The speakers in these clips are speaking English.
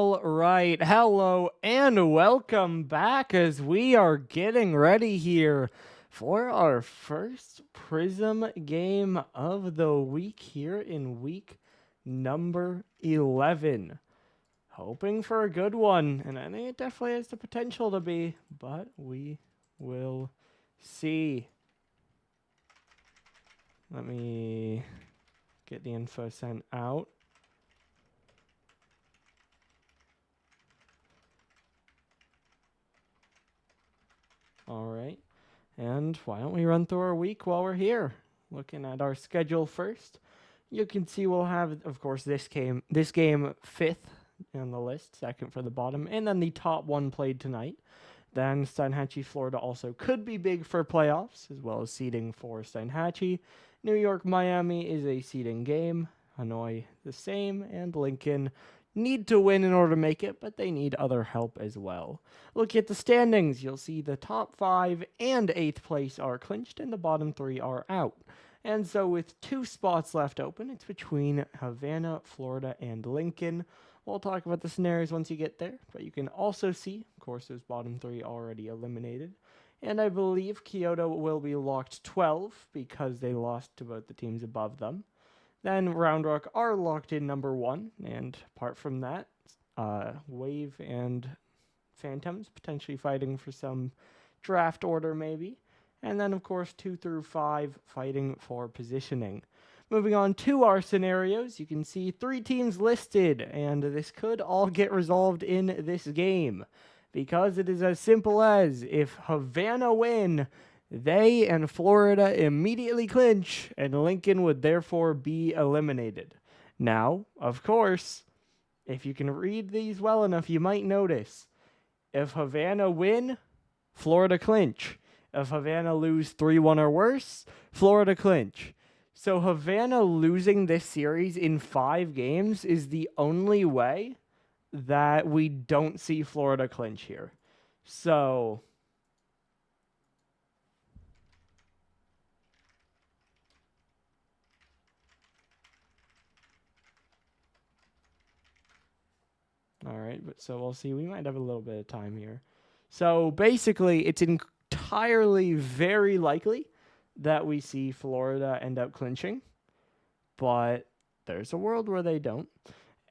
All right, hello and welcome back as we are getting ready here for our first Prism game of the week here in week number 11. Hoping for a good one, and I think it definitely has the potential to be, but we will see. Let me get the info sent out. All right. And why don't we run through our week while we're here? Looking at our schedule first, you can see we'll have, of course, this game fifth on the list, second for the bottom, and then the top one played tonight. Then Steinhatchee, Florida also could be big for playoffs, as well as seeding for Steinhatchee. New York, Miami is a seeding game. Hanoi the same, and Lincoln need to win in order to make it, but they need other help as well. Look at the standings. You'll see the top 5 and 8th place are clinched, and the bottom 3 are out. And so with 2 spots left open, it's between Havana, Florida, and Lincoln. We'll talk about the scenarios once you get there, but you can also see, of course, those bottom 3 already eliminated. And I believe Kyoto will be locked 12 because they lost to both the teams above them. Then Round Rock are locked in number 1, and apart from that, Wave and Phantoms potentially fighting for some draft order maybe. And then, of course, 2 through 5 fighting for positioning. Moving on to our scenarios, you can see 3 teams listed, and this could all get resolved in this game. Because it is as simple as, if Havana win, they and Florida immediately clinch, and Lincoln would therefore be eliminated. Now, of course, if you can read these well enough, you might notice, if Havana win, Florida clinch. If Havana lose 3-1 or worse, Florida clinch. So Havana losing this series in 5 games is the only way that we don't see Florida clinch here. So all right, but so we'll see. We might have a little bit of time here. So basically, it's entirely very likely that we see Florida end up clinching, but there's a world where they don't.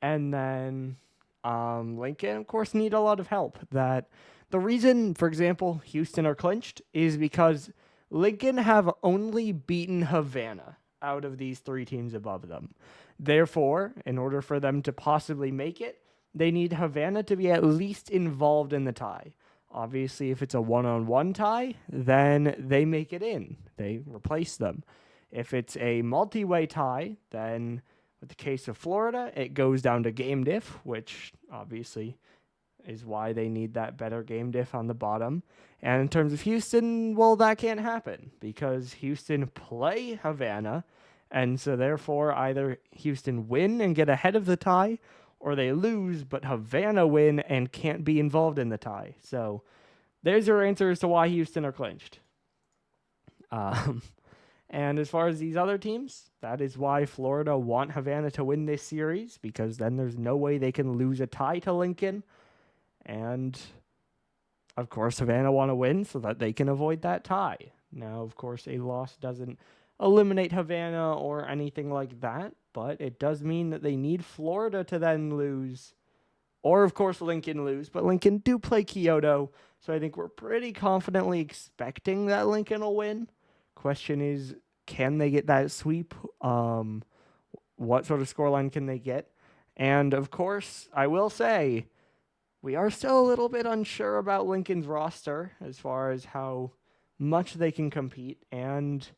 And then Lincoln, of course, need a lot of help. That the reason, for example, Houston are clinched is because Lincoln have only beaten Havana out of these 3 teams above them. Therefore, in order for them to possibly make it, they need Havana to be at least involved in the tie. Obviously, if it's a one-on-one tie, then they make it in. They replace them. If it's a multi-way tie, then with the case of Florida, it goes down to game diff, which obviously is why they need that better game diff on the bottom. And in terms of Houston, well, that can't happen because Houston play Havana, and so therefore either Houston win and get ahead of the tie, or they lose, but Havana win and can't be involved in the tie. So there's your answer as to why Houston are clinched. And as far as these other teams, that is why Florida want Havana to win this series, because then there's no way they can lose a tie to Lincoln. And, of course, Havana want to win so that they can avoid that tie. Now, of course, a loss doesn't eliminate Havana or anything like that, but it does mean that they need Florida to then lose, or of course Lincoln lose, but Lincoln do play Kyoto, so I think we're pretty confidently expecting that Lincoln will win. Question is, can they get that sweep? What sort of scoreline can they get? And of course, I will say, we are still a little bit unsure about Lincoln's roster as far as how much they can compete, and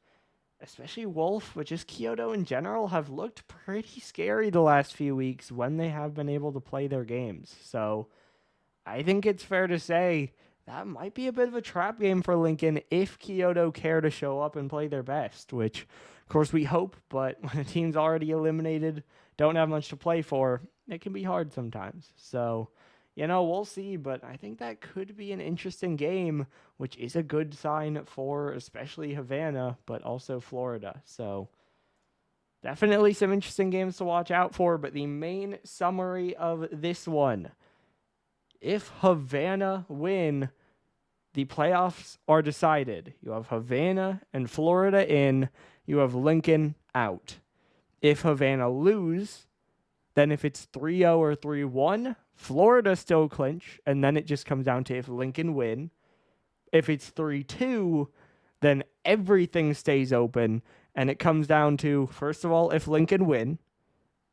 especially Wolf, but just Kyoto in general, have looked pretty scary the last few weeks when they have been able to play their games. So I think it's fair to say that might be a bit of a trap game for Lincoln if Kyoto care to show up and play their best, which, of course, we hope, but when a team's already eliminated, don't have much to play for, it can be hard sometimes. So, we'll see, but I think that could be an interesting game, which is a good sign for especially Havana, but also Florida. So Definitely some interesting games to watch out for, but the main summary of this one: if Havana win, the playoffs are decided. You have Havana and Florida in, you have Lincoln out. If Havana lose, then if it's 3-0 or 3-1, Florida still clinch, and then it just comes down to if Lincoln win. If it's 3-2, then everything stays open, and it comes down to, first of all, if Lincoln win,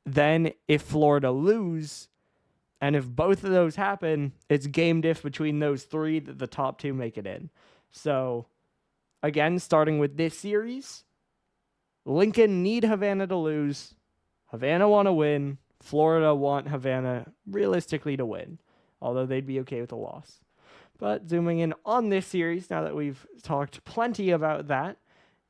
then if Florida lose, and if both of those happen, it's game diff between those three that the top two make it in. So, again, starting with this series, Lincoln need Havana to lose. Havana want to win. Florida want Havana realistically to win, although they'd be okay with a loss. But zooming in on this series, now that we've talked plenty about that,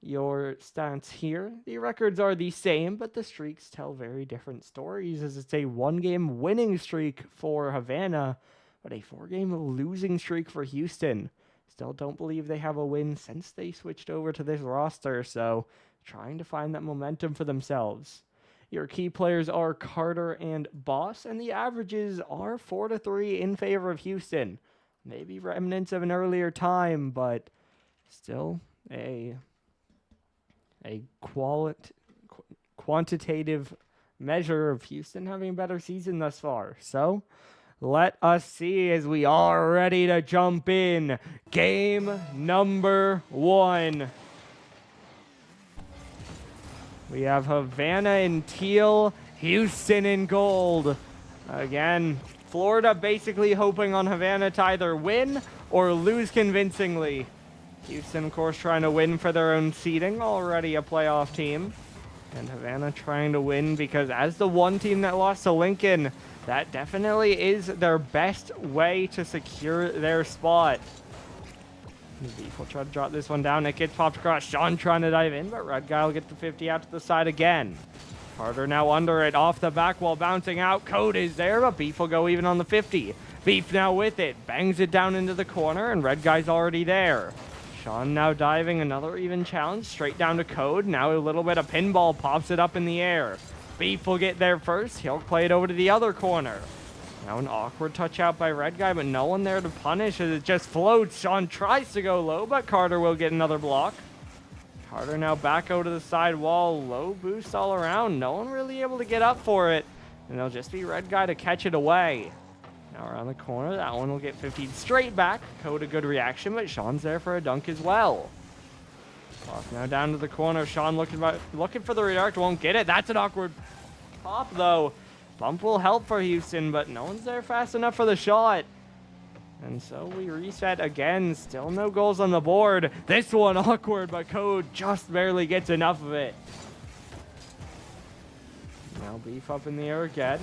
your stats here, the records are the same, but the streaks tell very different stories, as it's a 1-game winning streak for Havana, but a 4-game losing streak for Houston. Still don't believe they have a win since they switched over to this roster, so trying to find that momentum for themselves. Your key players are Carter and Boss, and the averages are 4-3 in favor of Houston. Maybe remnants of an earlier time, but still a quantitative measure of Houston having a better season thus far. So let us see as we are ready to jump in. Game number 1. We have Havana in teal, Houston in gold. Again, Florida basically hoping on Havana to either win or lose convincingly. Houston, of course, trying to win for their own seeding, already a playoff team. And Havana trying to win because as the one team that lost to Lincoln, that definitely is their best way to secure their spot. Beef will try to drop this one down. It gets popped across. Sean trying to dive in, but Red Guy will get the 50 out to the side again. Carter now under it, off the back wall, bouncing out. Code is there, but Beef will go even on the 50. Beef now with it, bangs it down into the corner, and Red Guy's already there. Sean now diving, another even challenge, straight down to Code. Now a little bit of pinball, pops it up in the air. Beef will get there first. He'll play it over to the other corner. Now an awkward touch out by Red Guy, but no one there to punish as it just floats. Sean tries to go low, but Carter will get another block. Carter now back over to the side wall. Low boost all around. No one really able to get up for it. And it'll just be Red Guy to catch it away. Now around the corner, that one will get 50 straight back. Code a good reaction, but Sean's there for a dunk as well. Off now down to the corner. Sean looking for the redirect, won't get it. That's an awkward pop though. Bump will help for Houston, but no one's there fast enough for the shot. And so we reset again. Still no goals on the board. This one awkward, but Code just barely gets enough of it. Now Beef up in the air again.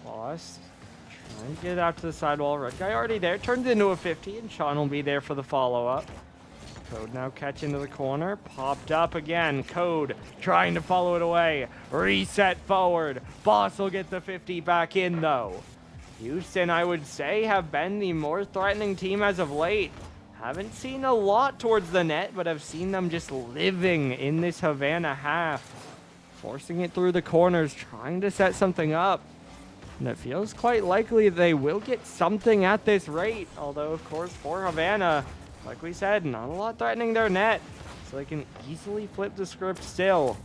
Boss trying to get it out to the sidewall. Red Guy already there. Turns into a 50, and Sean will be there for the follow-up. Code now catch into the corner. Popped up again. Code trying to follow it away. Reset forward. Boss will get the 50 back in, though. Houston, I would say, have been the more threatening team as of late. Haven't seen a lot towards the net, but I've seen them just living in this Havana half. Forcing it through the corners, trying to set something up. And it feels quite likely they will get something at this rate. Although, of course, for Havana, like we said, not a lot threatening their net. So they can easily flip the script still.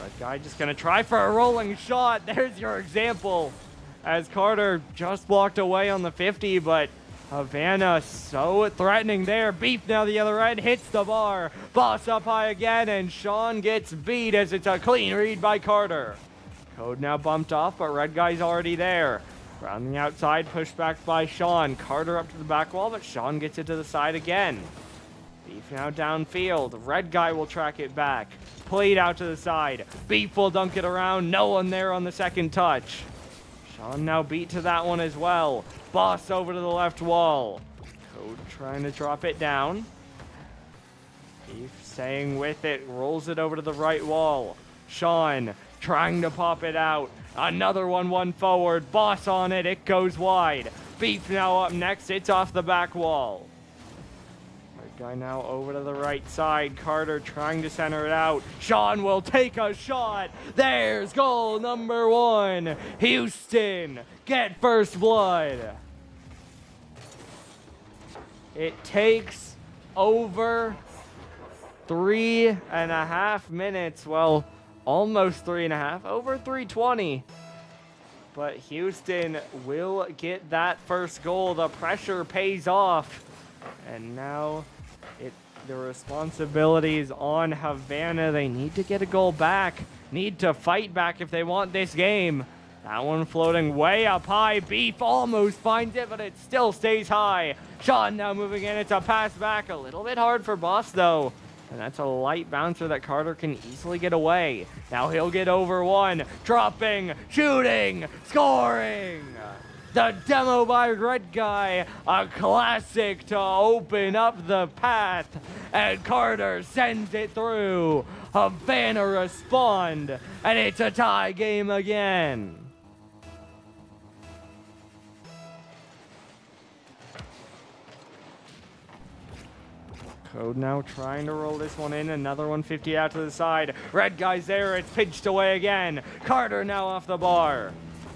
Red Guy just going to try for a rolling shot. There's your example. As Carter just walked away on the 50, but Havana so threatening there. Beef now the other end, hits the bar. Boss up high again, and Sean gets beat as it's a clean read by Carter. Code now bumped off, but Red Guy's already there. Around the outside, pushed back by Sean. Carter up to the back wall, but Sean gets it to the side again. Beef now downfield. Red Guy will track it back. Played out to the side. Beef will dunk it around. No one there on the second touch. Sean now beat to that one as well. Boss over to the left wall. Code trying to drop it down. Beef staying with it. Rolls it over to the right wall. Sean trying to pop it out. Another one forward. Boss on it. It goes wide. Beef now up next. It's off the back wall. Red Guy now over to the right side. Carter trying to center it out. Sean will take a shot. There's goal number 1. Houston get first blood. It takes over 3.5 minutes. Well, almost 3.5. Over 3:20. But Houston will get that first goal. The pressure pays off. And now the responsibility is on Havana. They need to get a goal back. Need to fight back if they want this game. That one floating way up high. Beef almost finds it, but it still stays high. Sean now moving in. It's a pass back. A little bit hard for Boss, though. And that's a light bouncer that Carter can easily get away. Now he'll get over one. Dropping, shooting, scoring. The demo by Red Guy, a classic to open up the path, and Carter sends it through. Havana respond, and it's a tie game again. Code now trying to roll this one in. Another 150 out to the side. Red Guy's there. It's pitched away again. Carter now off the bar.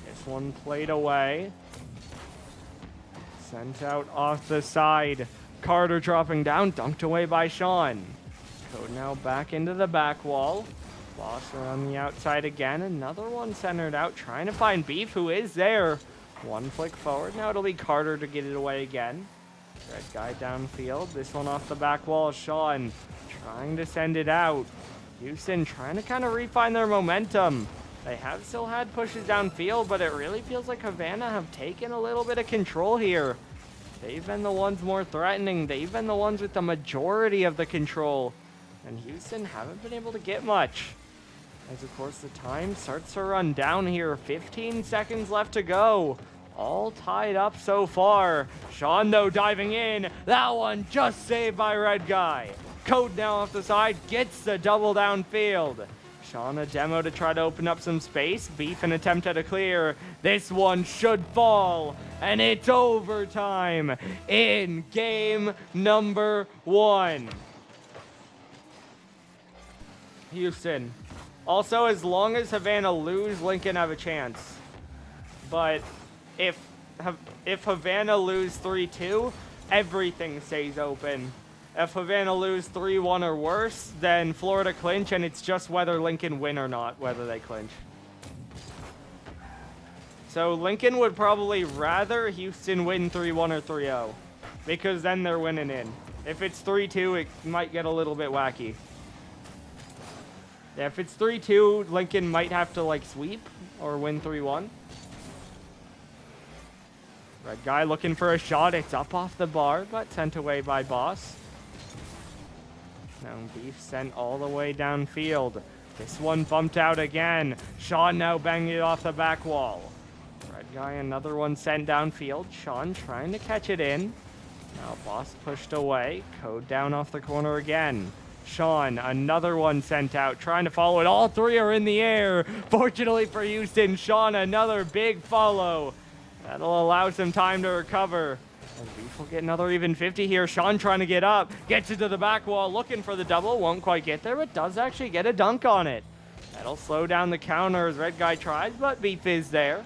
This one played away. Sent out off the side. Carter dropping down. Dunked away by Sean. Code now back into the back wall. Boss around the outside again. Another one centered out. Trying to find Beef, who is there. One flick forward. Now it'll be Carter to get it away again. Red Guy downfield. This one off the back wall. Sean trying to send it out. Houston trying to kind of refine their momentum. They have still had pushes downfield, but it really feels like Havana have taken a little bit of control here. They've been the ones more threatening. They've been the ones with the majority of the control. And Houston haven't been able to get much. As, of course, the time starts to run down here. 15 seconds left to go. All tied up so far. Sean, though, diving in. That one just saved by Red Guy. Code now off the side. Gets the double downfield. Sean a demo to try to open up some space. Beef an attempt at a clear. This one should fall. And it's overtime in game number 1. Houston. Also, as long as Havana lose, Lincoln have a chance. But if Havana lose 3-2, everything stays open. If Havana lose 3-1 or worse, then Florida clinch, and it's just whether Lincoln win or not, whether they clinch. So Lincoln would probably rather Houston win 3-1 or 3-0, because then they're winning in. If it's 3-2, it might get a little bit wacky. Yeah, if it's 3-2, Lincoln might have to like sweep or win 3-1. Red Guy looking for a shot. It's up off the bar, but sent away by Boss. Now Beef sent all the way downfield. This one bumped out again. Sean now banging it off the back wall. Red Guy, another one sent downfield. Sean trying to catch it in. Now Boss pushed away. Code down off the corner again. Sean, another one sent out, trying to follow it. All three are in the air. Fortunately for Houston, Sean, another big follow. That'll allow some time to recover. And Beef will get another even 50 here. Sean trying to get up. Gets it to the back wall, looking for the double. Won't quite get there, but does actually get a dunk on it. That'll slow down the counter as Red Guy tries, but Beef is there.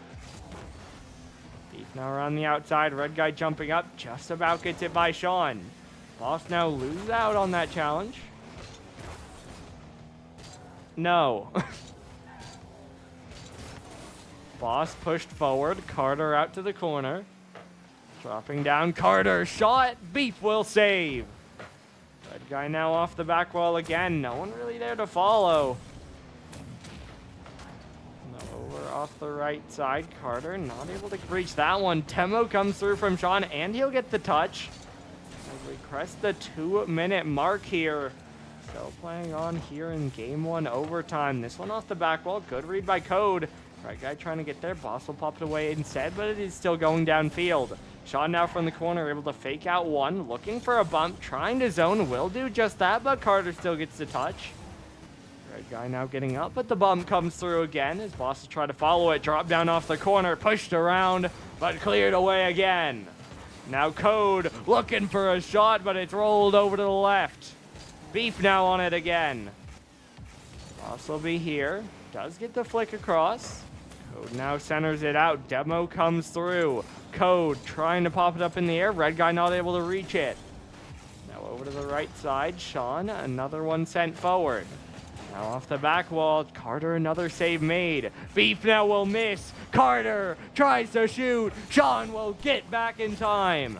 Beef now around the outside. Red Guy jumping up. Just about gets it by Sean. Boss now loses out on that challenge. No. Boss pushed forward. Carter out to the corner. Dropping down. Carter shot. Beef will save. Red Guy now off the back wall again. No one really there to follow. Over off the right side. Carter not able to reach that one. Temo comes through from Sean, and he'll get the touch. As we crest the 2-minute mark here. Still playing on here in game 1 overtime. This one off the back wall. Good read by Code. Red Guy trying to get there. Boss will pop it away instead, but it is still going downfield. Sean now from the corner, able to fake out one. Looking for a bump. Trying to zone. Will do just that, but Carter still gets the touch. Red Guy now getting up, but the bump comes through again as Boss will try to follow it. Drop down off the corner. Pushed around, but cleared away again. Now Code looking for a shot, but it's rolled over to the left. Beef now on it again. Boss will be here. Does get the flick across. Code now centers it out. Demo comes through. Code trying to pop it up in the air. Red guy not able to reach it. Now over to the right side. Sean, another one sent forward. Now off the back wall. Carter, another save made. Beef now will miss. Carter tries to shoot. Sean will get back in time.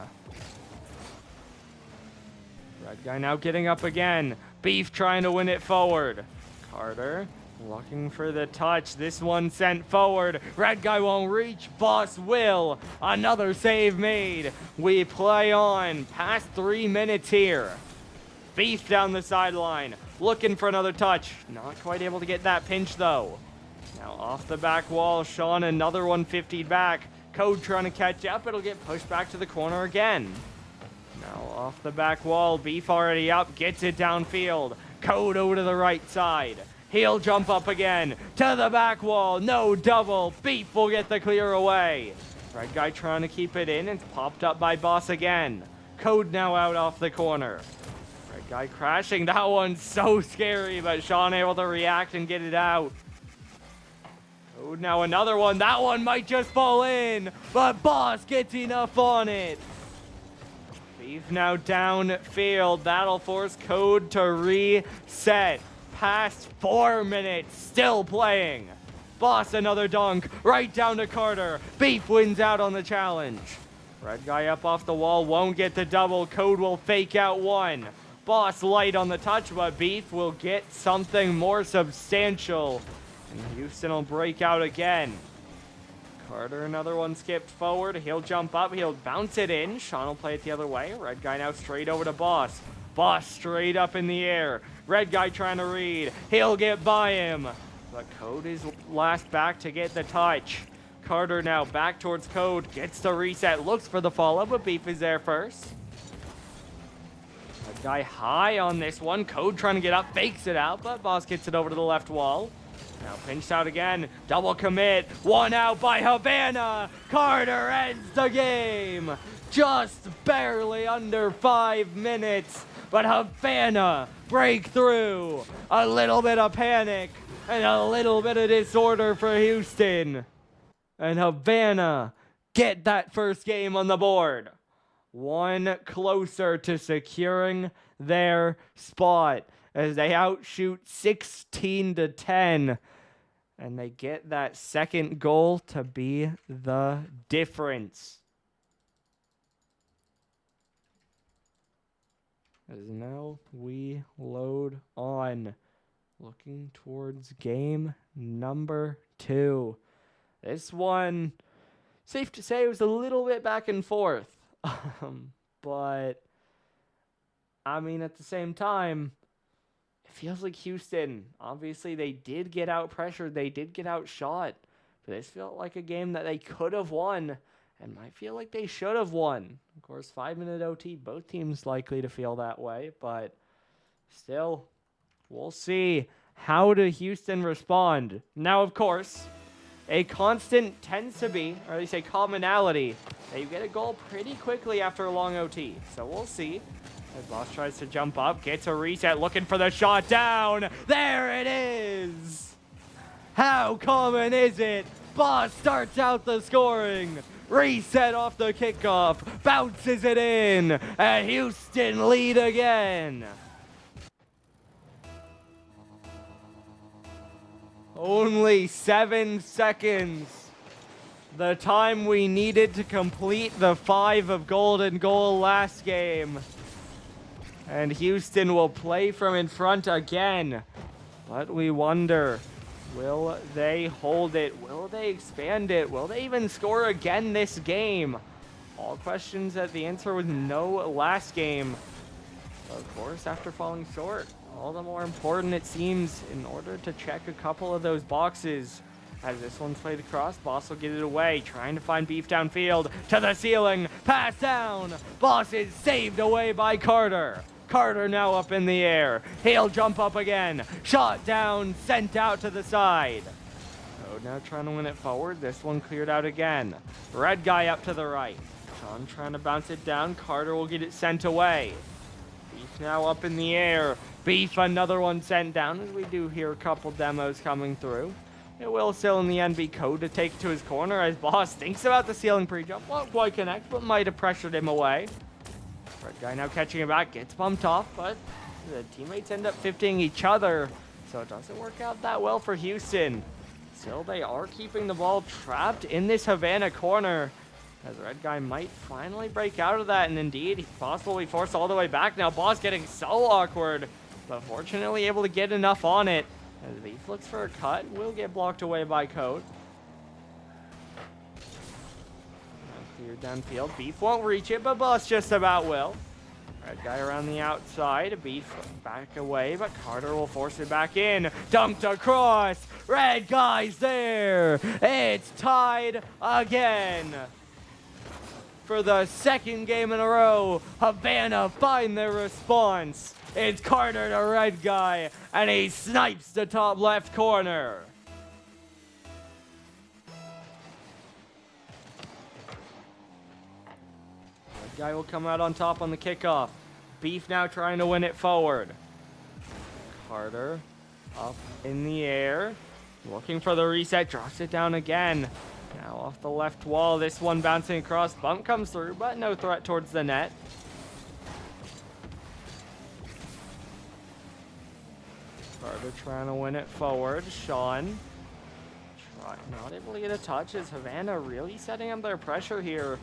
Red guy now getting up again. Beef trying to win it forward. Carter looking for the touch. This one sent forward. Red guy won't reach. Boss will. Another save made. We play on. Past 3 minutes here. Beef down the sideline. Looking for another touch. Not quite able to get that pinch though. Now off the back wall. Sean another 150 back. Code trying to catch up. It'll get pushed back to the corner again. Now off the back wall. Beef already up. Gets it downfield. Code over to the right side. He'll jump up again. To the back wall. No double. Beef will get the clear away. Red guy trying to keep it in. It's popped up by Boss again. Code now out off the corner. Red guy crashing. That one's so scary, but Sean able to react and get it out. Code now another one. That one might just fall in, but Boss gets enough on it. Beef now downfield. That'll force Code to reset. Past 4 minutes, still playing. Boss another dunk, right down to Carter. Beef wins out on the challenge. Red guy up off the wall, won't get the double. Code will fake out one. Boss light on the touch, but Beef will get something more substantial. And Houston will break out again. Carter, another one skipped forward. He'll jump up. He'll bounce it in. Sean will play it the other way. Red guy now straight over to Boss. Boss straight up in the air. Red guy trying to read. He'll get by him. But Code is last back to get the touch. Carter now back towards Code. Gets the reset. Looks for the follow, but Beef is there first. Red guy high on this one. Code trying to get up. Fakes it out, but Boss gets it over to the left wall. Now pinched out again. Double commit. One out by Havana. Carter ends the game. Just barely under 5 minutes. But Havana break through. A little bit of panic and a little bit of disorder for Houston. And Havana get that first game on the board. One closer to securing their spot as they outshoot 16-10. And they get that second goal to be the difference. As now we load on. Looking towards game number 2. This one, safe to say, it was a little bit back and forth. But, I mean, at the same time, it feels like Houston, obviously they did get out pressured, they did get outshot, but this felt like a game that they could have won and might feel like they should have won. Of course, 5-minute OT, both teams likely to feel that way, but still, we'll see. How do Houston respond? Now, of course, a constant tends to be, or at least a commonality, that you get a goal pretty quickly after a long OT. So we'll see. As Boss tries to jump up, gets a reset, looking for the shot down. There it is! How common is it? Boss starts out the scoring. Reset off the kickoff. Bounces it in. And Houston lead again. Only 7 seconds. The time we needed to complete the 5 of golden goal last game. And Houston will play from in front again. But we wonder, will they hold it? Will they expand it? Will they even score again this game? All questions that the answer was no last game. Of course, after falling short, all the more important it seems in order to check a couple of those boxes. As this one's played across, Boss will get it away, trying to find Beef downfield, to the ceiling, pass down. Boss is saved away by Carter. Carter now up in the air. He'll jump up again. Shot down, sent out to the side. Code now trying to win it forward. This one cleared out again. Red guy up to the right. Sean trying to bounce it down. Carter will get it sent away. Beef now up in the air. Beef, another one sent down, as we do hear a couple demos coming through. It will still in the end be Code to take it to his corner as Boss thinks about the ceiling pre-jump. Won't quite connect, but might have pressured him away. Red guy now catching it back, gets bumped off, but the teammates end up 50ing each other, so it doesn't work out that well for Houston. Still, they are keeping the ball trapped in this Havana corner, as the red guy might finally break out of that, and indeed, Boss will be forced all the way back now. Boss getting so awkward, but fortunately able to get enough on it. As Beef looks for a cut, will get blocked away by Code. Clear downfield. Beef won't reach it, but Boss just about will. Red guy around the outside. Beef back away, but Carter will force it back in. Dumped across. Red guy's there. It's tied again. For the second game in a row, Havana find their response. It's Carter to red guy, and he snipes the top left corner. Red guy will come out on top on the kickoff. Beef now trying to win it forward. Carter up in the air, looking for the reset, drops it down again. Now off the left wall, this one bouncing across. Bump comes through, but no threat towards the net. Carter trying to win it forward. Sean not able to get a touch. Is Havana really setting up their pressure here?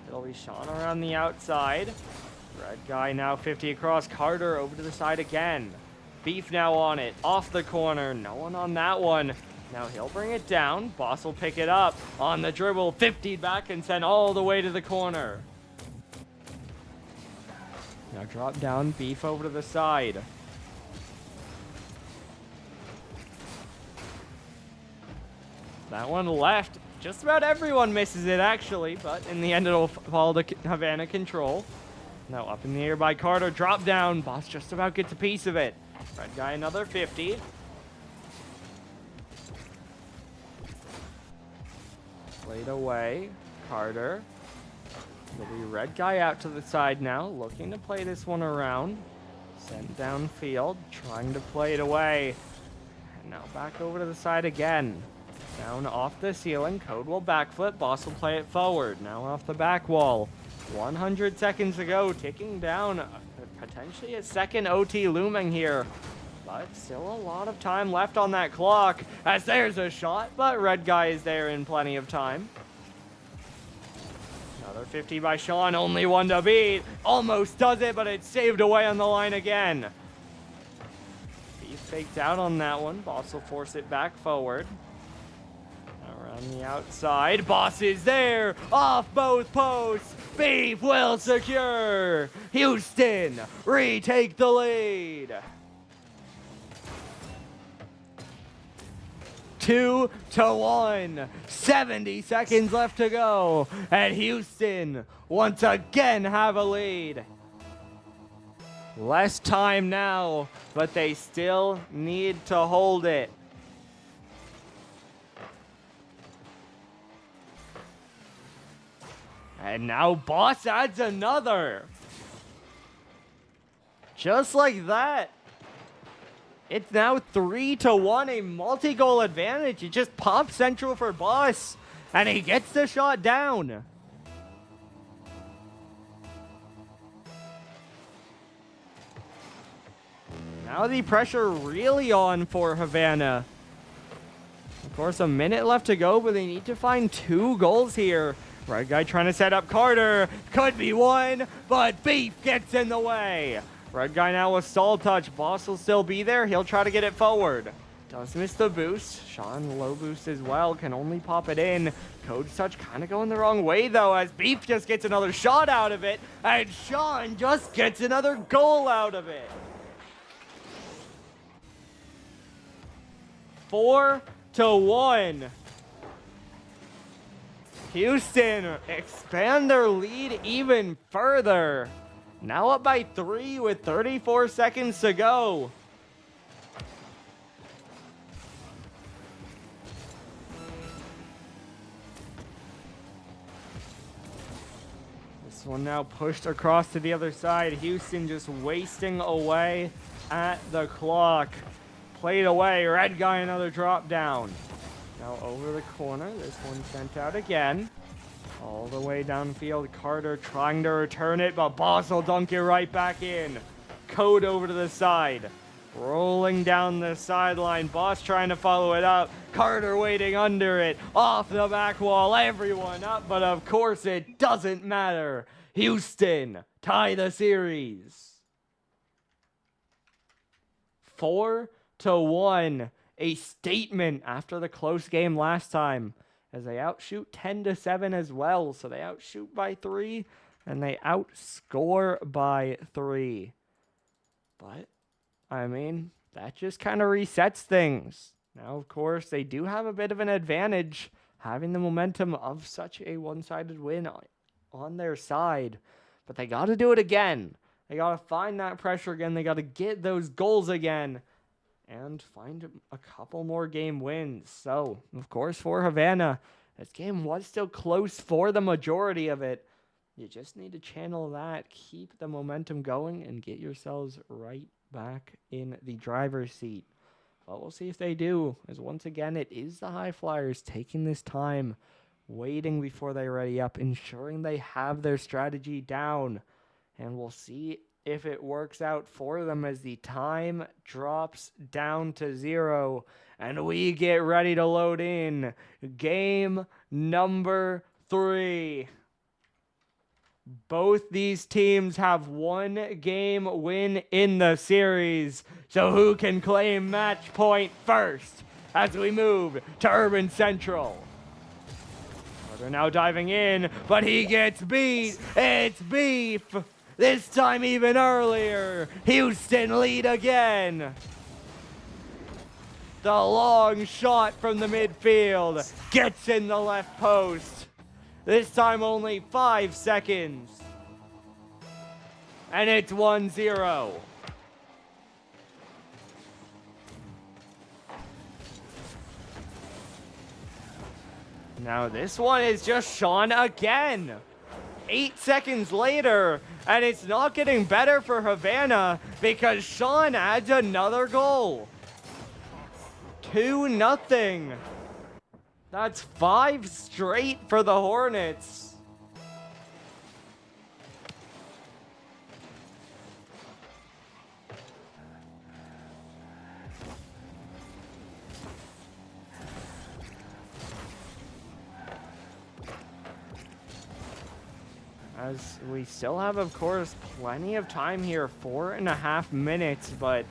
It'll be Sean around the outside. Red guy now 50 across. Carter over to the side again. Beef now on it. Off the corner. No one on that one. Now he'll bring it down. Boss will pick it up. On the dribble. 50 back and send all the way to the corner. Now drop down. Beef over to the side. That one left. Just about everyone misses it, actually, but in the end, it'll fall to Havana control. Now up in the air by Carter. Drop down. Boss just about gets a piece of it. Red guy another 50. Played away. Carter. It'll be red guy out to the side now, looking to play this one around. Sent downfield, trying to play it away. And now back over to the side again. Down off the ceiling. Code will backflip. Boss will play it forward. Now off the back wall. 100 seconds to go. Ticking down. Potentially a second OT looming here. But still a lot of time left on that clock. As there's a shot. But red guy is there in plenty of time. Another 50 by Sean. Only one to beat. Almost does it, but it's saved away on the line again. Beef faked out on that one. Boss will force it back forward. Around the outside, Boss is there, off both posts, Beef will secure, Houston retake the lead. 2-1, 70 seconds left to go, and Houston once again have a lead. Less time now, but they still need to hold it. And now Boss adds another. Just like that. It's now 3-1, a multi-goal advantage. It just pops central for Boss, and he gets the shot down. Now the pressure really on for Havana. Of course, a minute left to go, but they need to find 2 goals here. Red guy trying to set up Carter. Could be one, but Beef gets in the way. Red guy now with stall touch. Boss will still be there. He'll try to get it forward. Does miss the boost. Sean low boost as well. Can only pop it in. Code's touch kind of going the wrong way, though, as Beef just gets another shot out of it. And Sean just gets another goal out of it. 4-1. Houston expand their lead even further. Now up by 3 with 34 seconds to go. This one now pushed across to the other side. Houston just wasting away at the clock. Played away. Red guy, another drop down. Now over the corner. This one sent out again. All the way downfield. Carter trying to return it, but Boss will dunk it right back in. Code over to the side. Rolling down the sideline. Boss trying to follow it up. Carter waiting under it. Off the back wall. Everyone up, but of course it doesn't matter. Houston tie the series. 4-1. A statement after the close game last time, as they outshoot 10-7 as well. So they outshoot by 3 and they outscore by 3. But I mean, that just kind of resets things. Now, of course, they do have a bit of an advantage having the momentum of such a one-sided win on their side. But they got to do it again. They got to find that pressure again. They got to get those goals again and find a couple more game wins. So, of course, for Havana, this game was still close for the majority of it. You just need to channel that, keep the momentum going, and get yourselves right back in the driver's seat. But we'll see if they do, as once again, it is the Highflyers taking this time, waiting before they ready up, ensuring they have their strategy down. And we'll see if it works out for them as the time drops down to 0 and we get ready to load in game number 3. Both these teams have one game win in the series, so who can claim match point first as we move to Urban Central? They're now diving in, but he gets beat. It's beef. This time even earlier. Houston lead again. The long shot from the midfield gets in the left post. This time only 5 seconds. And it's 1-0. Now this one is just Sean again. 8 seconds later, and it's not getting better for Havana because Sean adds another goal. 2-0. That's 5 straight for the Hornets. As we still have, of course, plenty of time here, 4.5 minutes, but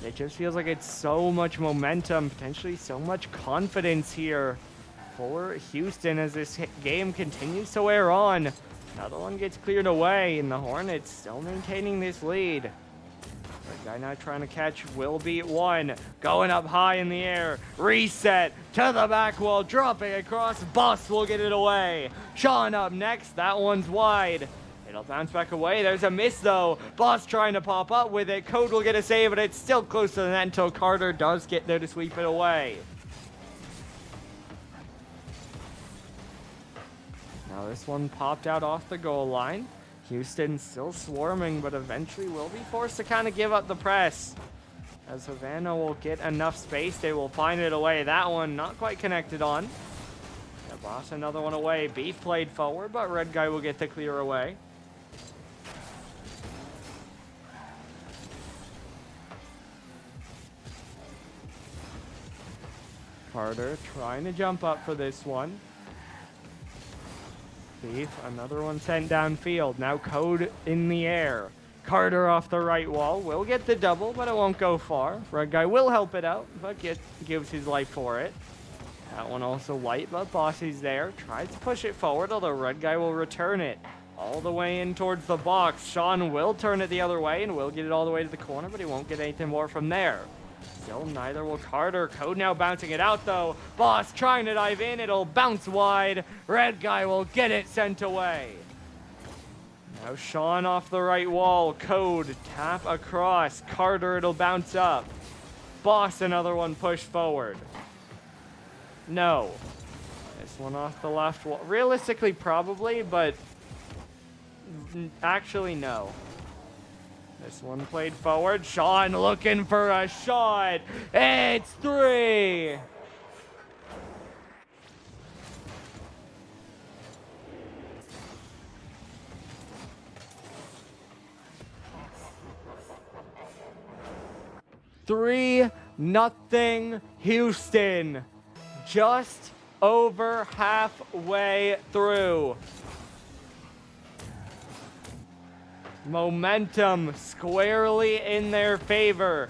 it just feels like it's so much momentum, potentially so much confidence here for Houston as this game continues to wear on. Another one gets cleared away, and the Hornets still maintaining this lead. The guy now trying to catch will beat one. Going up high in the air. Reset to the back wall. Dropping across. Boss will get it away. Sean up next. That one's wide. It'll bounce back away. There's a miss though. Boss trying to pop up with it. Code will get a save, but it's still close to the net until Carter does get there to sweep it away. Now this one popped out off the goal line. Houston still swarming, but eventually will be forced to kind of give up the press. As Havana will get enough space, they will find it away. That one not quite connected on. The Boss another one away. Beef played forward, but Red Guy will get the clear away. Carter trying to jump up for this one. Beef, another one sent downfield. Now Code in the air. Carter off the right wall. Will get the double, but it won't go far. Red Guy will help it out, but gives his life for it. That one also light, but Bossy's there. Tries to push it forward, although Red Guy will return it all the way in towards the box. Sean will turn it the other way and will get it all the way to the corner, but he won't get anything more from there. Still neither will Carter. Code now bouncing it out though. Boss trying to dive in. It'll bounce wide. Red Guy will get it sent away. Now Sean off the right wall. Code tap across. Carter, it'll bounce up. Boss another one push forward. No. This one off the left wall. Realistically probably, but Actually, no. This one played forward. Sean looking for a shot. It's 3. Nothing Houston. Just over halfway through. Momentum squarely in their favor.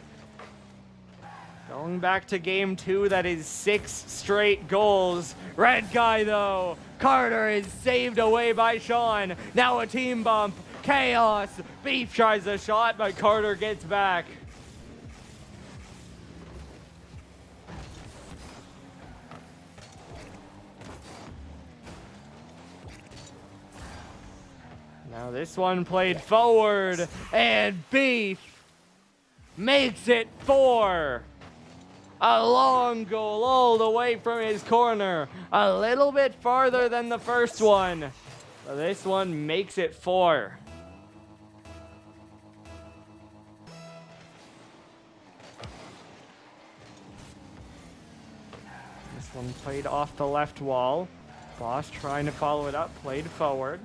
Going back to game 2, that is 6 straight goals. Red guy, though. Carter is saved away by Sean. Now a team bump. Chaos. Beef tries a shot, but Carter gets back. Now this one played forward, and Beef makes it 4. A long goal all the way from his corner. A little bit farther than the first one. But this one makes it 4. This one played off the left wall. Boss trying to follow it up, played forward.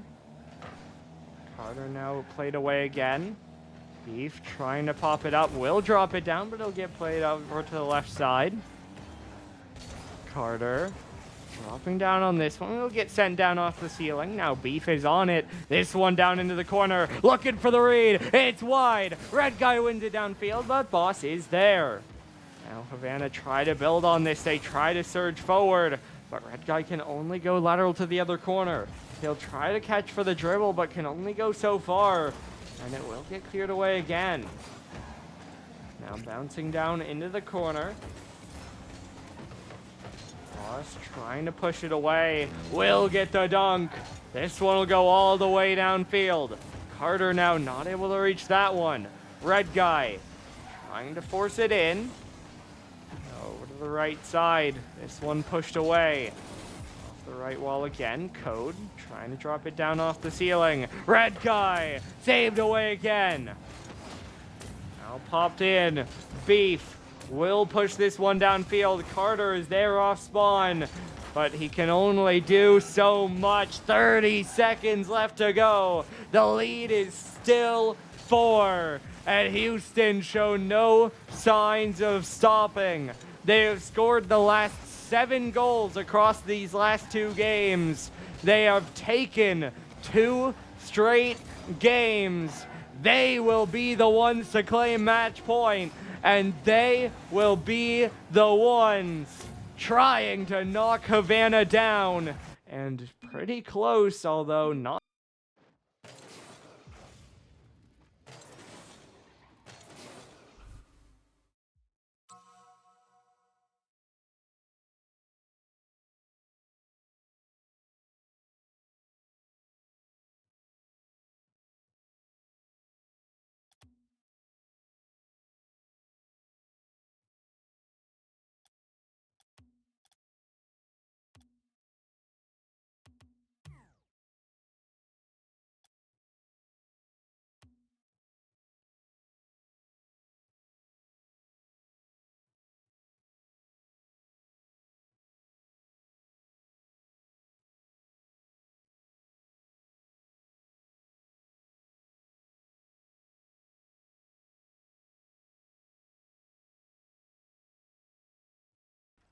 Carter now played away again. Beef trying to pop it up, will drop it down, but it'll get played over to the left side. Carter dropping down on this one. It'll get sent down off the ceiling. Now Beef is on it. This one down into the corner, looking for the read. It's wide. Red guy wins it downfield, but Boss is there. Now Havana try to build on this. They try to surge forward, but Red guy can only go lateral to the other corner. He'll try to catch for the dribble, but can only go so far. And it will get cleared away again. Now bouncing down into the corner. Boss trying to push it away. Will get the dunk. This one will go all the way downfield. Carter now not able to reach that one. Red guy trying to force it in. Over to the right side. This one pushed away. Off the right wall again. Code trying to drop it down off the ceiling. Red guy saved away again. Now popped in. Beef will push this one downfield. Carter is there off spawn, but he can only do so much. 30 seconds left to go. The lead is still 4, and Houston show no signs of stopping. They have scored the last 7 goals across these last 2 games. They have taken 2 straight games. They will be the ones to claim match point, and they will be the ones trying to knock Havana down. And pretty close, although not.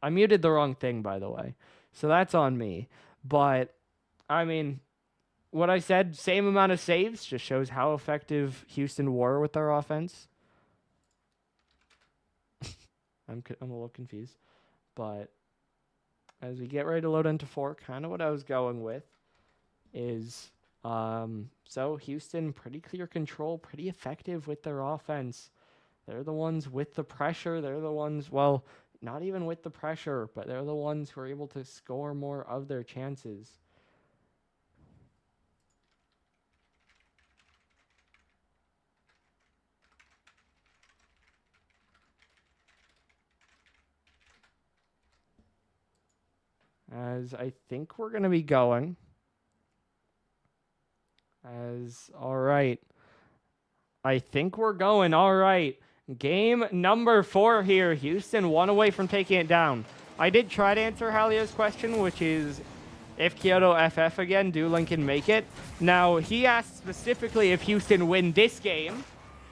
I muted the wrong thing, by the way. So that's on me. But, I mean, what I said, same amount of saves, just shows how effective Houston were with their offense. I'm a little confused. But as we get ready to load into 4, kind of what I was going with is, so Houston, pretty clear control, pretty effective with their offense. They're the ones with the pressure. They're the ones, well, not even with the pressure, but they're the ones who are able to score more of their chances. As I think we're going to be going All right. I think we're going. All right. Game number 4 here. Houston 1 away from taking it down. I did try to answer Halio's question, which is if Kyoto FF again, do Lincoln make it? Now, he asked specifically if Houston win this game,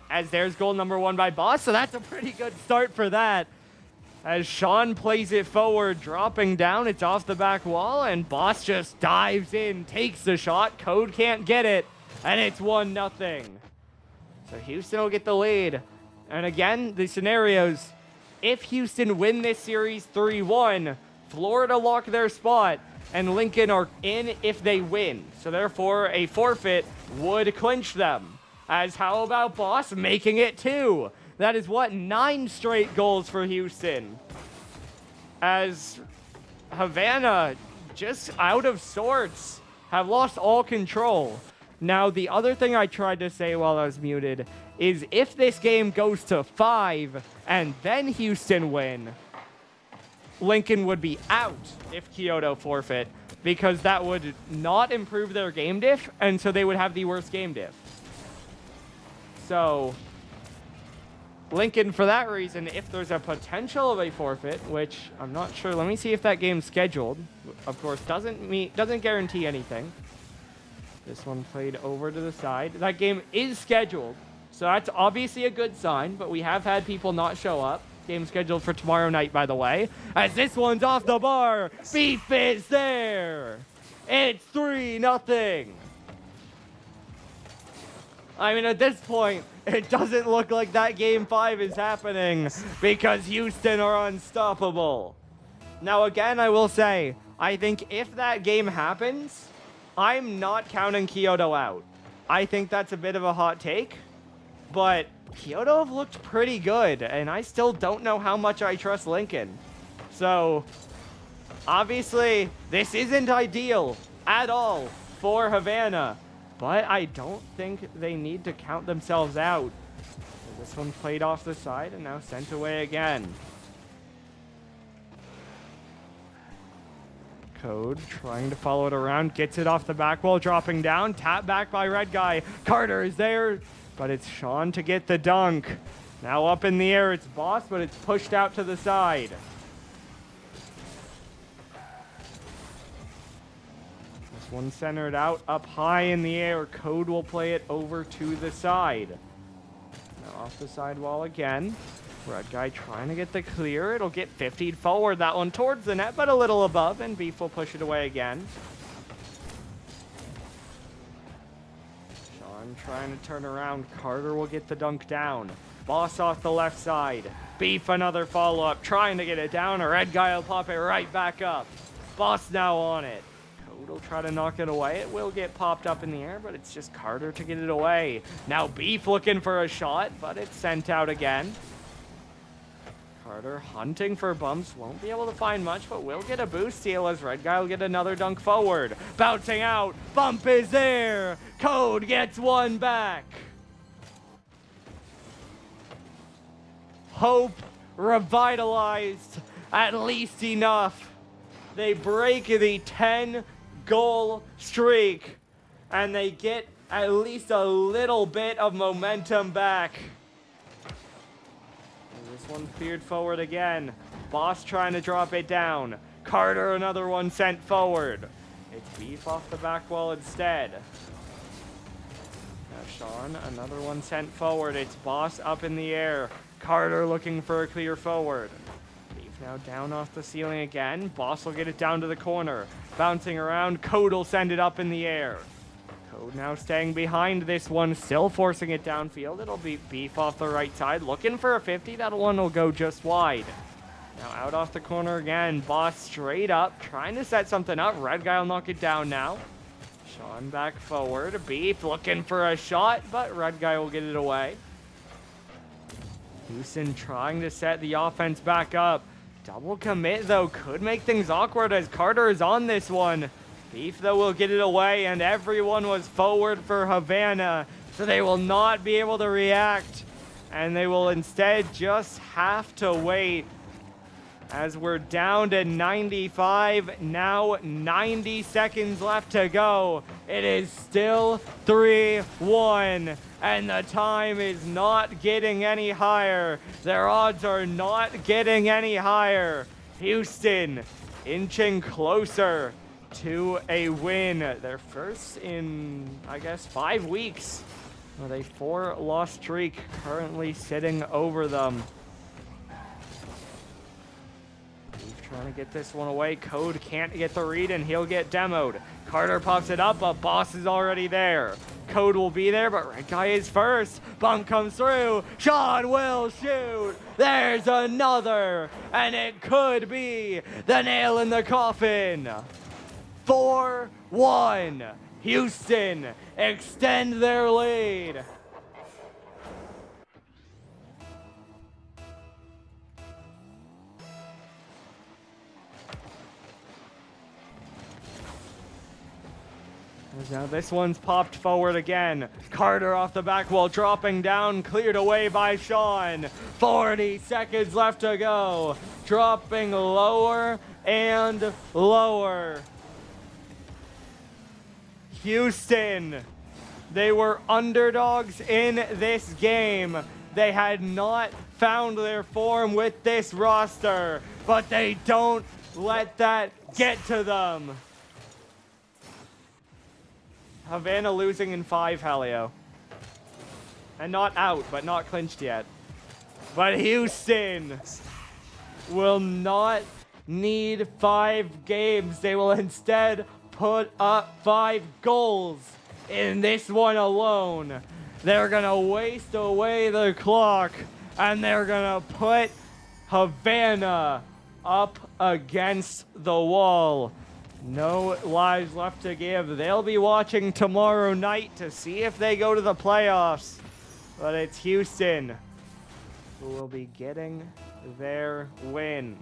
as there's goal number 1 by Boss, so that's a pretty good start for that. As Sean plays it forward, dropping down, it's off the back wall, and Boss just dives in, takes the shot. Code can't get it, and it's 1-0. So Houston will get the lead. And again, the scenarios, if Houston win this series 3-1, Florida lock their spot, and Lincoln are in if they win. So therefore, a forfeit would clinch them. As how about Boss making it 2? That is what, 9 straight goals for Houston. As Havana, just out of sorts, have lost all control. Now, the other thing I tried to say while I was muted is if this game goes to 5 and then Houston win, Lincoln would be out if Kyoto forfeit, because that would not improve their game diff, and so they would have the worst game diff. So Lincoln, for that reason, if there's a potential of a forfeit, which I'm not sure, let me see if that game's scheduled. Of course, doesn't guarantee anything. This one played over to the side. That game is scheduled, so that's obviously a good sign, but we have had people not show up. Game scheduled for tomorrow night, by the way. As this one's off the bar, Beef is there. It's 3-0. I mean, at this point, it doesn't look like that Game 5 is happening because Houston are unstoppable. Now, again, I will say, I think if that game happens, I'm not counting Kyoto out. I think that's a bit of a hot take, but Kyoto have looked pretty good, and I still don't know how much I trust Lincoln. So, obviously, this isn't ideal at all for Havana, but I don't think they need to count themselves out. So this one played off the side and now sent away again. Code trying to follow it around, gets it off the back wall, dropping down, tap back by Red Guy. Carter is there, but it's Sean to get the dunk. Now up in the air, it's Boss, but it's pushed out to the side. This one centered out, up high in the air. Code will play it over to the side. Now off the side wall again. Red Guy trying to get the clear. It'll get 50'd forward. That one towards the net, but a little above, and Beef will push it away again. Sean trying to turn around. Carter will get the dunk down. Boss off the left side. Beef another follow-up, trying to get it down. A Red Guy will pop it right back up. Boss now on it. Code will try to knock it away. It will get popped up in the air, but it's just Carter to get it away. Now Beef looking for a shot, but it's sent out again. Carter hunting for bumps, won't be able to find much, but will get a boost steal as Red Guy will get another dunk forward. Bouncing out, bump is there. Code gets one back. Hope revitalized, at least enough. They break the 10-goal streak, and they get at least a little bit of momentum back. This one cleared forward again. Boss trying to drop it down. Carter, another one sent forward. It's Beef off the back wall instead. Now Sean, another one sent forward. It's Boss up in the air. Carter looking for a clear forward. Beef now down off the ceiling again. Boss will get it down to the corner. Bouncing around, Code will send it up in the air. Code now staying behind this one, still forcing it downfield. It'll be Beef off the right side, looking for a 50. That one will go just wide. Now out off the corner again. Boss straight up, trying to set something up. Red Guy will knock it down now. Sean back forward. Beef looking for a shot, but Red Guy will get it away. Houston trying to set the offense back up. Double commit, though, could make things awkward as Carter is on this one. Beef, though, will get it away, and everyone was forward for Havana, so they will not be able to react, and they will instead just have to wait as we're down to 95, now 90 seconds left to go. It is still 3-1, and the time is not getting any higher. Their odds are not getting any higher. Houston inching closer to a win. Their first in, I guess, 5 weeks, with a 4-loss streak currently sitting over them. Trying to get this one away. Code can't get the read, and he'll get demoed. Carter pops it up, but Boss is already there. Code will be there, but Red Guy is first. Bump comes through. Sean will shoot. There's another, and it could be the nail in the coffin. 4-1. Houston extend their lead. Now this one's popped forward again. Carter off the back wall, dropping down, cleared away by Sean. 40 seconds left to go. Dropping lower and lower. Houston, they were underdogs in this game. They had not found their form with this roster, but they don't let that get to them. Havana losing in 5, Halio. And not out, but not clinched yet. But Houston will not need 5 games. They will instead put up 5 goals in this one alone. They're going to waste away the clock, and they're going to put Havana up against the wall. No lives left to give. They'll be watching tomorrow night to see if they go to the playoffs. But it's Houston who will be getting their win.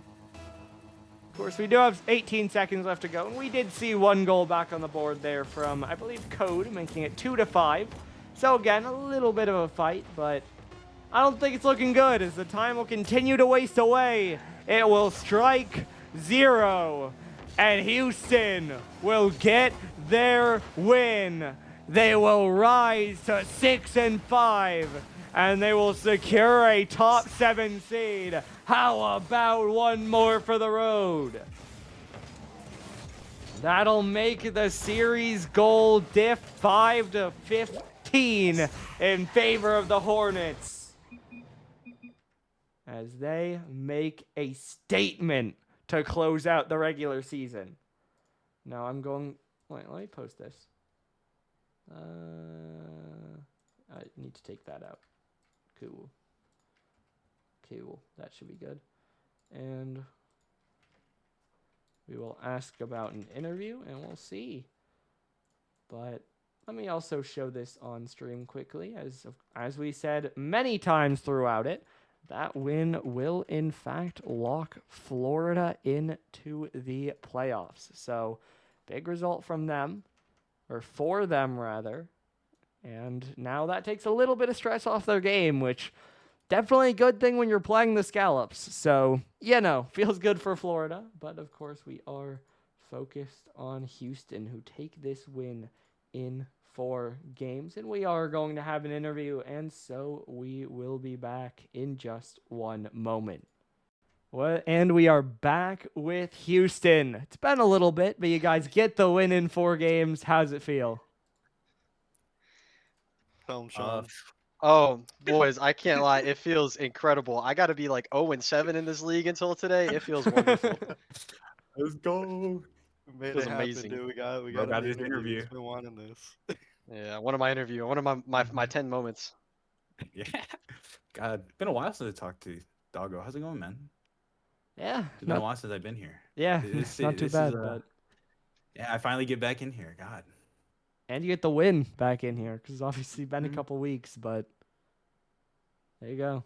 Of course, we do have 18 seconds left to go, and we did see 1 goal back on the board there from, I believe, Code, making it 2-5. So again, a little bit of a fight, but I don't think it's looking good as the time will continue to waste away. It will strike 0. And Houston will get their win. They will rise to 6-5, and they will secure a top 7 seed. How about one more for the road? That'll make the series goal diff 5-15 in favor of the Hornets, as they make a statement to close out the regular season. Now I'm going, wait, let me post this. I need to take that out. Cool. That should be good. And we will ask about an interview, and we'll see. But let me also show this on stream quickly. As we said many times throughout it, that win will, in fact, lock Florida into the playoffs. So, big result from them, or for them, rather. And now that takes a little bit of stress off their game, which definitely a good thing when you're playing the Scallops. So, you know, feels good for Florida. But, of course, we are focused on Houston, who take this win in 4 games, and we are going to have an interview, and so we will be back in just one moment. Well, and we are back with Houston. It's been a little bit, but you guys get the win in 4 games. How's it feel? Oh, boys, I can't lie. It feels incredible. I got to be like 0-7 in this league until today. It feels wonderful. Let's go. We made it amazing. Dude. We got this interview. Been wanting this. Yeah, one of my 10 moments. Yeah. God, been a while since I talked to Doggo. How's it going, man? Yeah. It's been a while since I've been here. Yeah, it's not too bad. But yeah, I finally get back in here. God. And you get the win back in here, because it's obviously been a couple weeks, but there you go.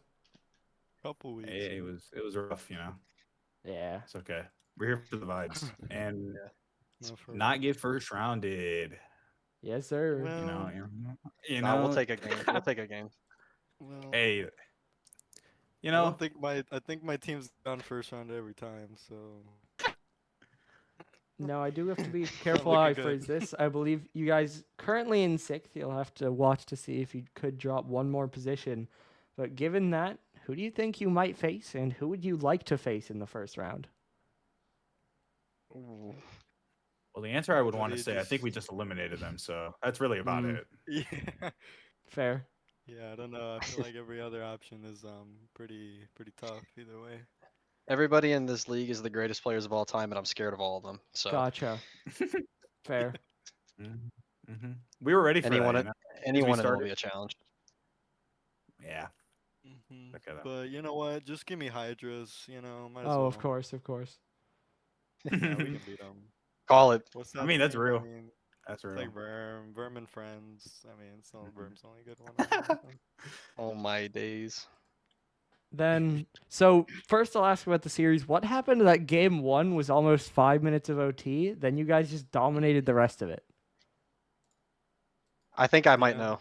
Couple weeks. Hey, it was rough, you know. Yeah. It's okay. We're here for the vibes. And No, not get first rounded. Yes, sir. Well, You know, We'll take a game. We'll take a game. Well, hey, You I know, don't think I think my team's gone first round every time, so No, I do have to be Not careful how I looking good. phrase this. I believe you guys currently in sixth. You'll have to watch to see if you could drop one more position. But given that, who do you think you might face, and who would you like to face in the first round? Ooh. well, the answer I would want to Nobody say, I think just- we just eliminated them, so that's really about Mm. it. yeah. Fair. Yeah, I don't know. I feel like every other option is pretty tough either way. Everybody in this league is the greatest players of all time, and I'm scared of all of them. So Gotcha. Fair. Mm-hmm. We were ready for anyone, that. at- You know? any we one of them will started. be a challenge. Yeah. Okay, then. But you know what? Just give me Hydras. Might as Oh, well. of course, of course. Yeah, we can beat them. Call it. What's I that? mean, that's thing? real. I mean, That's it's real. like Verm and Friends. I mean, it's not Mhm. Verm's the only good one. I know, so. Oh my days. Then, so first I'll ask about the series. What happened to that game one was almost 5 minutes of OT? Then you guys just dominated the rest of it. I think I might Yeah. know.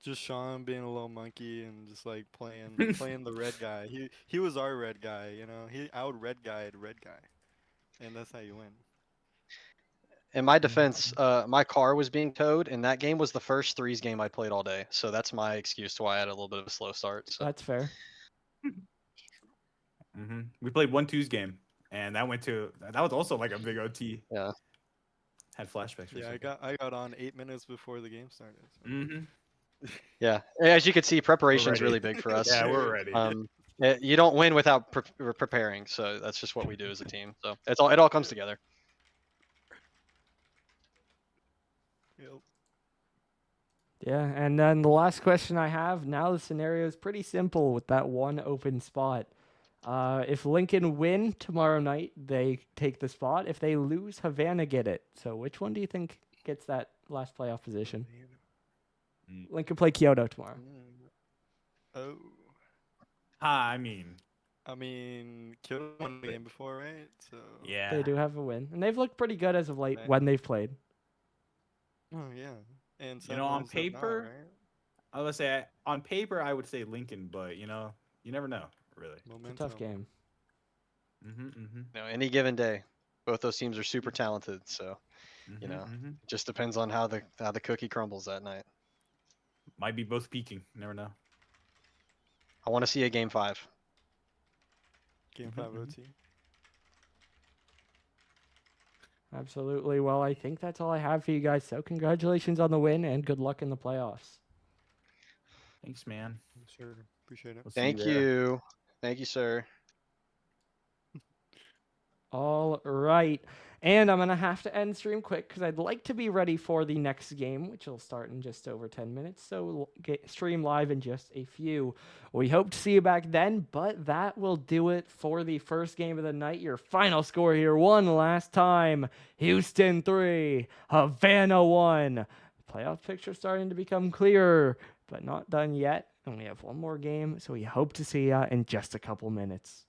Just Sean being a little monkey and just like playing the red guy. He was our red guy, He out red guyed red guy, and that's how you win. In my defense, my car was being towed, and that game was the first threes game I played all day. So that's my excuse to why I had a little bit of a slow start. So That's fair. We played 1-2's game, and that was also like a big OT. yeah. Had flashbacks. For a Yeah, second. I got on 8 minutes before the game started. So. Mm-hmm. Yeah. As you can see, preparation's ready. really big for us. Yeah, we're ready. You don't win without preparing. So that's just what we do as a team. So it all comes together. Yep. Yeah, and then the last question I have now, the scenario is pretty simple with that one open spot. If Lincoln win tomorrow night, they take the spot. If they lose, Havana get it. So which one do you think gets that last playoff position? Lincoln play Kyoto tomorrow. Oh, I mean, Kyoto won the game before, right? So. yeah. They do have a win, and they've looked pretty good as of late Right. when they've played. Oh yeah. And You know, on Sentinels have not, paper, right? I would say on paper I would say Lincoln, but you never know, really. It's a tough game. Any given day, both those teams are super talented. So it just depends on how the cookie crumbles that night. Might be both peaking. Never know. I want to see a game 5. Game 5 OT. Absolutely. Well, I think that's all I have for you guys. So congratulations on the win, and good luck in the playoffs. Thanks, man. Sure. Appreciate it. We'll see Thank there. you. Thank you, sir. All right. And I'm going to have to end stream quick because I'd like to be ready for the next game, which will start in just over 10 minutes. So we'll get stream live in just a few. We hope to see you back then, but that will do it for the first game of the night. Your final score here, one last time. Houston 3, Havana 1. Playoff picture starting to become clearer, but not done yet. And we have one more game, so we hope to see you in just a couple minutes.